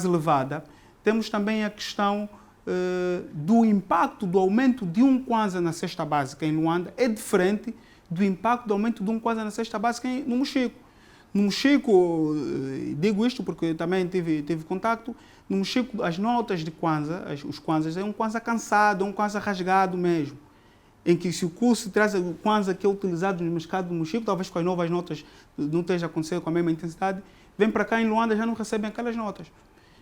elevada, temos também a questão do impacto do aumento de um kwanza na cesta básica em Luanda é diferente do impacto do aumento de um kwanza na cesta básica no Mochico. No Mochico, digo isto porque também tive contacto, no Mochico as notas de kwanza, os kwanzas, é um kwanza cansado, é um kwanza rasgado mesmo, em que se o curso traz o kwanza que é utilizado no mercado do Mochico, talvez com as novas notas não esteja acontecendo com a mesma intensidade, vem para cá em Luanda já não recebem aquelas notas.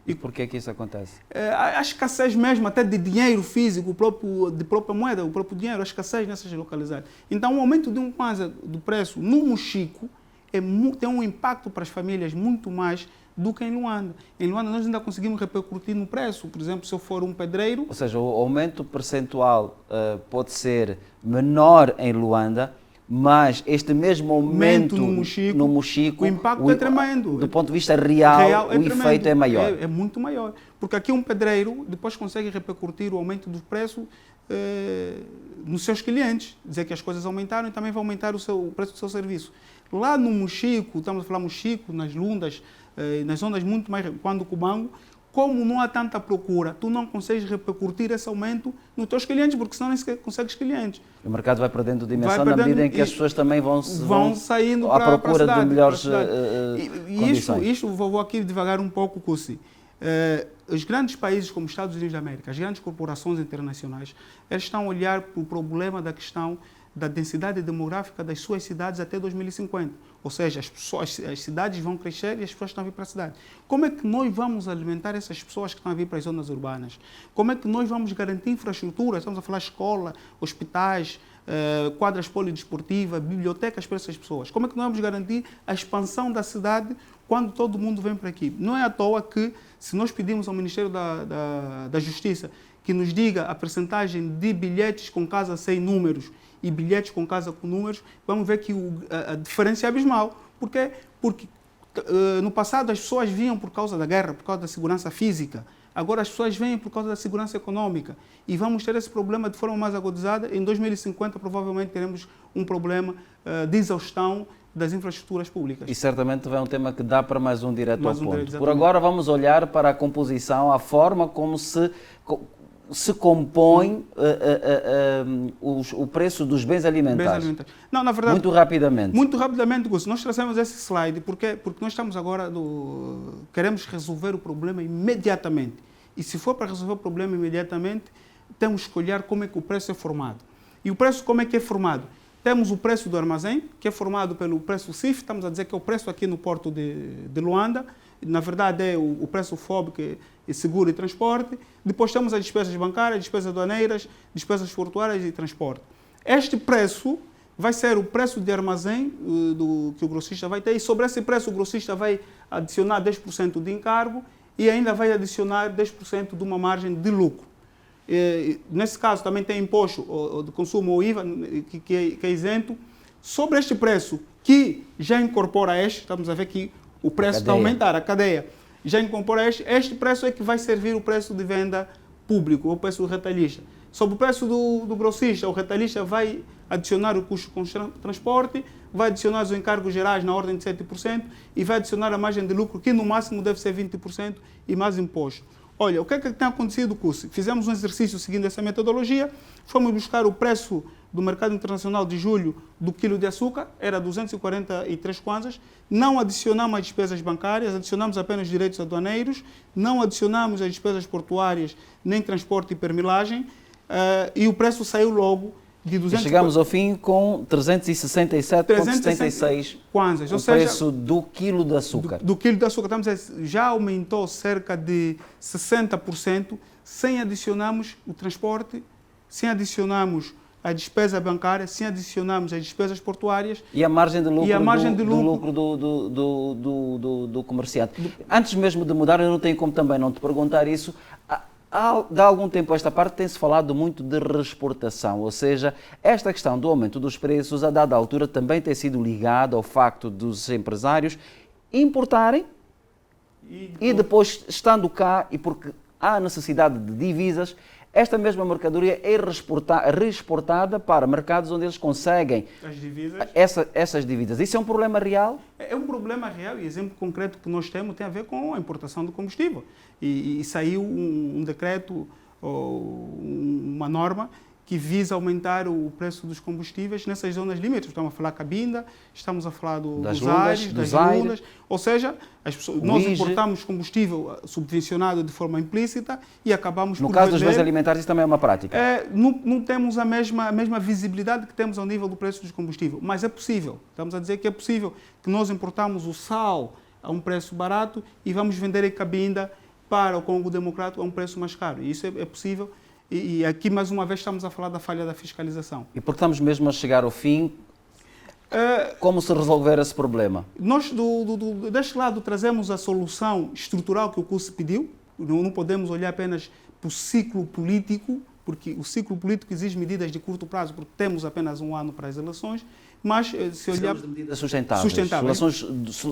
E por que isso acontece? A escassez mesmo até de dinheiro físico, de própria moeda, o próprio dinheiro, a escassez nessas localidades. Então, o aumento de um kwanza do preço no Mochico tem um impacto para as famílias muito mais do que em Luanda. Em Luanda nós ainda conseguimos repercutir no preço. Por exemplo, se eu for um pedreiro... Ou seja, o aumento percentual pode ser menor em Luanda, mas este mesmo aumento no Mochico, o impacto é tremendo. Do ponto de vista real o efeito é maior. É muito maior. Porque aqui um pedreiro depois consegue repercutir o aumento do preço nos seus clientes. Dizer que as coisas aumentaram e também vai aumentar o preço do seu serviço. Lá no Mochico, estamos a falar Mochico, nas Lundas, nas zonas muito mais quando Cubango, como não há tanta procura, tu não consegues repercutir esse aumento nos teus clientes, porque senão nem sequer consegues clientes. O mercado vai perdendo dimensão na medida em que as pessoas também vão saindo à procura de melhores condições. Isto vou aqui devagar um pouco, Cussi. Os grandes países como os Estados Unidos da América, as grandes corporações internacionais, eles estão a olhar para o problema da questão da densidade demográfica das suas cidades até 2050. Ou seja, as cidades vão crescer e as pessoas estão a vir para a cidade. Como é que nós vamos alimentar essas pessoas que estão a vir para as zonas urbanas? Como é que nós vamos garantir infraestrutura? Estamos a falar escola, hospitais, quadras polidesportivas, bibliotecas para essas pessoas. Como é que nós vamos garantir a expansão da cidade quando todo mundo vem para aqui? Não é à toa que, se nós pedimos ao Ministério da Justiça que nos diga a percentagem de bilhetes com casa sem números e bilhetes com casa com números, vamos ver que a diferença é abismal. Por quê? Porque no passado as pessoas vinham por causa da guerra, por causa da segurança física. Agora as pessoas vêm por causa da segurança econômica. E vamos ter esse problema de forma mais agudizada. Em 2050, provavelmente, teremos um problema de exaustão das infraestruturas públicas. E certamente é um tema que dá para mais um direto ao ponto. Por agora vamos olhar para a composição, a forma como se compõe o preço dos bens alimentares. Não, na verdade, muito rapidamente. Muito rapidamente, Gus. Nós trazemos esse slide porque nós estamos agora queremos resolver o problema imediatamente. E se for para resolver o problema imediatamente, temos que olhar como é que o preço é formado. E o preço como é que é formado? Temos o preço do armazém, que é formado pelo preço CIF, estamos a dizer que é o preço aqui no porto de Luanda. Na verdade é o preço FOB, que é seguro e transporte. Depois temos as despesas bancárias, despesas aduaneiras, despesas portuárias e transporte. Este preço vai ser o preço de armazém que o grossista vai ter, e sobre esse preço o grossista vai adicionar 10% de encargo e ainda vai adicionar 10% de uma margem de lucro. Nesse caso também tem imposto de consumo ou IVA, que é isento. Sobre este preço, que já incorpora estamos a ver que o preço está a aumentar, a cadeia já incorpora este preço é que vai servir o preço de venda público, o preço do retalhista. Sobre o preço do grossista, o retalhista vai adicionar o custo com transporte, vai adicionar os encargos gerais na ordem de 7% e vai adicionar a margem de lucro, que no máximo deve ser 20% e mais imposto. Olha, o que é que tem acontecido, Cussi? Fizemos um exercício seguindo essa metodologia, fomos buscar o preço do mercado internacional de julho do quilo de açúcar, era 243 kwanzas, não adicionamos as despesas bancárias, adicionamos apenas direitos aduaneiros, não adicionamos as despesas portuárias, nem transporte e permilagem, e o preço saiu logo de 200... Chegamos ao fim com 377,76 kwanzas, o preço do quilo de açúcar. Do quilo de açúcar, estamos a dizer, já aumentou cerca de 60%, sem adicionarmos o transporte, sem adicionarmos a despesa bancária, sem adicionarmos as despesas portuárias e a margem de lucro, do comerciante. Antes mesmo de mudar, eu não tenho como também não te perguntar isso. De algum tempo a esta parte tem-se falado muito de reexportação, ou seja, esta questão do aumento dos preços, a dada altura, também tem sido ligada ao facto dos empresários importarem e depois, estando cá, e porque há necessidade de divisas, esta mesma mercadoria é reexportada para mercados onde eles conseguem As divisas. essas dívidas. Isso é um problema real? É um problema real e exemplo concreto que nós temos tem a ver com a importação do combustível. E saiu um decreto, ou uma norma, que visa aumentar o preço dos combustíveis nessas zonas limites. Estamos a falar Cabinda, estamos a falar dos Aires, das Lundas. Ou seja, nós importamos combustível subvencionado de forma implícita e acabamos por No caso dos bens alimentares, isso também é uma prática? Não temos a mesma visibilidade que temos ao nível do preço dos combustíveis, mas é possível. Estamos a dizer que é possível que nós importamos o sal a um preço barato e vamos vender em Cabinda para o Congo Democrático a um preço mais caro. E isso é possível. E aqui, mais uma vez, estamos a falar da falha da fiscalização. E porque estamos mesmo a chegar ao fim, como se resolver esse problema? Nós, deste lado, trazemos a solução estrutural que o CUS pediu. Não podemos olhar apenas para o ciclo político, porque o ciclo político exige medidas de curto prazo, porque temos apenas um ano para as eleições. Mas, se olhar... de medidas sustentáveis.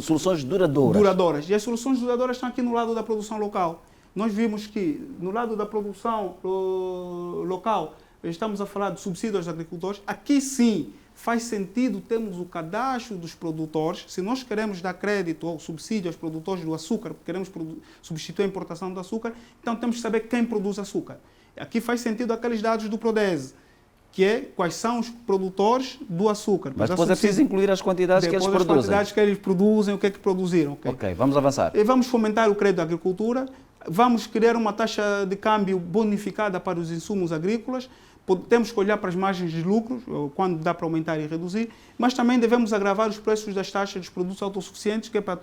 Soluções duradouras. E as soluções duradouras estão aqui no lado da produção local. Nós vimos que, no lado da produção local, estamos a falar de subsídios aos agricultores. Aqui sim faz sentido termos o cadastro dos produtores. Se nós queremos dar crédito ou subsídio aos produtores do açúcar, porque queremos substituir a importação do açúcar, então temos que saber quem produz açúcar. Aqui faz sentido aqueles dados do Prodese, que é quais são os produtores do açúcar. Mas depois é preciso incluir as quantidades que eles produzem. As quantidades que eles produzem, o que é que produziram. Ok, vamos avançar. E vamos fomentar o crédito à agricultura. Vamos criar uma taxa de câmbio bonificada para os insumos agrícolas. Temos que olhar para as margens de lucros, quando dá para aumentar e reduzir, mas também devemos agravar os preços das taxas dos produtos autossuficientes, que é para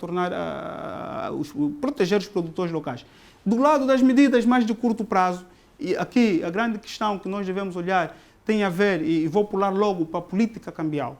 proteger os produtores locais. Do lado das medidas mais de curto prazo, e aqui a grande questão que nós devemos olhar tem a ver, e vou pular logo para a política cambial,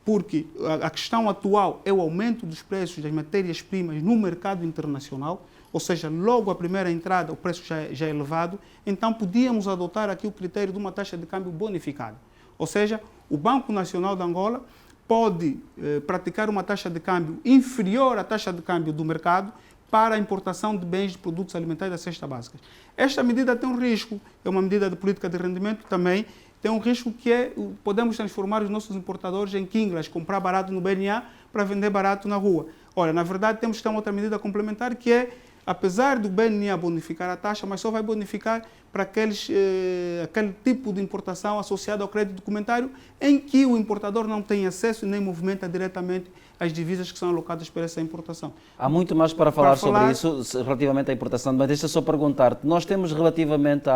porque a questão atual é o aumento dos preços das matérias-primas no mercado internacional. Ou seja, logo a primeira entrada o preço já é elevado, então podíamos adotar aqui o critério de uma taxa de câmbio bonificada. Ou seja, o Banco Nacional de Angola pode praticar uma taxa de câmbio inferior à taxa de câmbio do mercado para a importação de bens e produtos alimentares da cesta básica. Esta medida tem um risco, é uma medida de política de rendimento também, tem um risco que é, podemos transformar os nossos importadores em quinglas, comprar barato no BNA para vender barato na rua. Olha, na verdade temos que ter uma outra medida complementar que é, apesar do BNA bonificar a taxa, mas só vai bonificar para aquele tipo de importação associado ao crédito documentário em que o importador não tem acesso e nem movimenta diretamente as divisas que são alocadas para essa importação. Há muito mais para falar sobre isso, relativamente à importação, mas deixa só perguntar-te, nós temos relativamente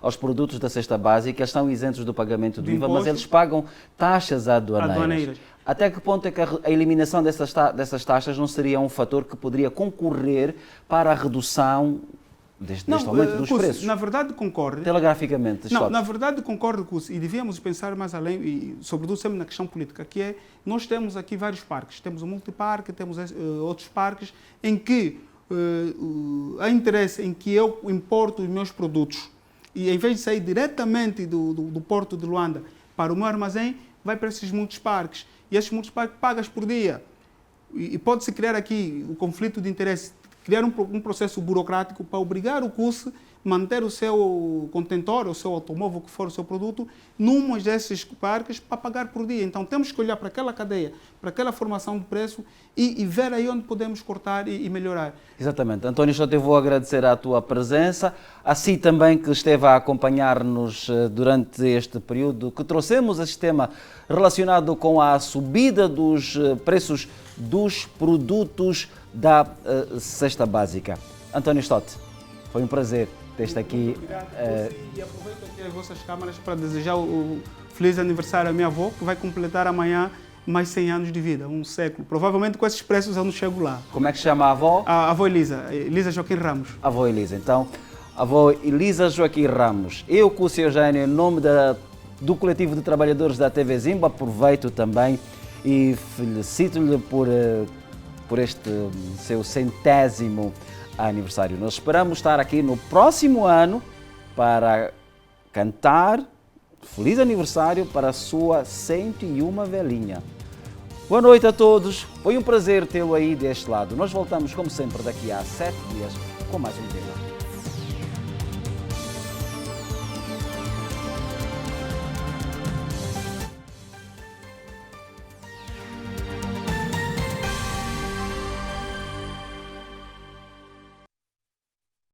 aos produtos da cesta básica, estão isentos do pagamento do IVA, mas eles pagam taxas aduaneiras. Até que ponto é que a eliminação dessas taxas não seria um fator que poderia concorrer para a redução deste aumento dos preços? Na verdade, concordo. Telegraficamente. Não, na verdade, concordo com isso. E devíamos pensar mais além, e sobretudo sempre na questão política, que é, nós temos aqui vários parques. Temos o multiparque, temos outros parques, em que há interesse em que eu importo os meus produtos e, em vez de sair diretamente do porto de Luanda para o meu armazém, vai para esses multiparques. E esses multiparques pagas por dia. E pode-se criar aqui o conflito de interesse, criar um processo burocrático para obrigar o CUS a manter o seu contentor, o seu automóvel, o que for o seu produto, num desses parques para pagar por dia. Então temos que olhar para aquela cadeia, para aquela formação de preço e ver aí onde podemos cortar e melhorar. Exatamente. António, só te vou agradecer a tua presença, a si também que esteve a acompanhar-nos durante este período, que trouxemos este tema relacionado com a subida dos preços dos produtos da cesta básica. António Stott, foi um prazer ter-te aqui. Obrigado, e aproveito aqui as vossas câmaras para desejar o feliz aniversário à minha avó, que vai completar amanhã mais 100 anos de vida, um século. Provavelmente com esses preços eu não chego lá. Como é que chama a avó? A avó Elisa Joaquim Ramos. A avó Elisa, então, a avó Elisa Joaquim Ramos. Eu, Cúcio Eugênio, em nome do coletivo de trabalhadores da TV Zimba, aproveito também e felicito-lhe por este seu 100º aniversário. Nós esperamos estar aqui no próximo ano para cantar feliz aniversário para a sua 101 velhinha. Boa noite a todos, foi um prazer tê-lo aí deste lado. Nós voltamos, como sempre, daqui a 7 dias com mais um tema.